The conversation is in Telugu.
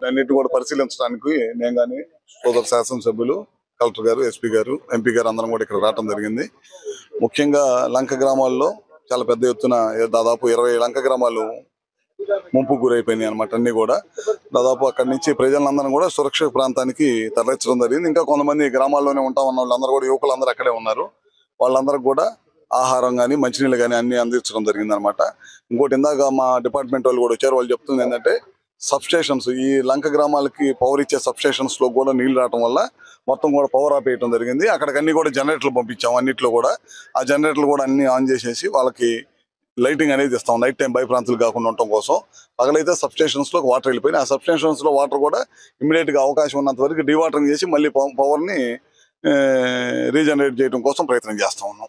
అన్నిటి కూడా పరిశీలించడానికి నేను కానీ సోదర శాసనసభ్యులు, కలెక్టర్ గారు, ఎస్పీ గారు, ఎంపీ గారు అందరం కూడా ఇక్కడ రావడం జరిగింది. ముఖ్యంగా లంక గ్రామాల్లో చాలా పెద్ద ఎత్తున దాదాపు 20 లంక గ్రామాలు ముంపు గురైపోయినాయి అనమాట. అన్ని కూడా దాదాపు అక్కడి నుంచి ప్రజలందరం కూడా సురక్షిత ప్రాంతానికి తరలించడం జరిగింది. ఇంకా కొంతమంది గ్రామాల్లోనే ఉంటామన్న వాళ్ళందరూ కూడా యువకులందరూ అక్కడే ఉన్నారు. వాళ్ళందరూ కూడా ఆహారం కానీ మంచినీళ్ళు కానీ అన్ని అందించడం జరిగింది అనమాట. ఇంకోటి ఇందాక మా డిపార్ట్మెంట్ వాళ్ళు కూడా వచ్చారు. వాళ్ళు చెప్తుంది ఏంటంటే సబ్స్టేషన్స్, ఈ లంక గ్రామాలకి పవర్ ఇచ్చే సబ్స్టేషన్స్ లో కూడా నీళ్లు రావడం వల్ల మొత్తం కూడా పవర్ ఆపేయడం జరిగింది. అక్కడికి అన్ని కూడా జనరేటర్లు పంపించాము. అన్నిట్లో కూడా ఆ జనరేటర్లు కూడా అన్ని ఆన్ చేసేసి వాళ్ళకి లైటింగ్ అనేది ఇస్తాం. నైట్ టైం భయప్రాంతాలు కాకుండా ఉండటం కోసం. పగలైతే సబ్స్టేషన్స్ లో వాటర్ వెళ్ళిపోయినాయి. ఆ సబ్స్టేషన్స్ లో వాటర్ కూడా ఇమీడియట్ గా అవకాశం ఉన్నంత వరకు డీవాటరింగ్ చేసి మళ్ళీ పవర్ ని రీజనరేట్ చేయడం కోసం ప్రయత్నం చేస్తా ఉన్నాం.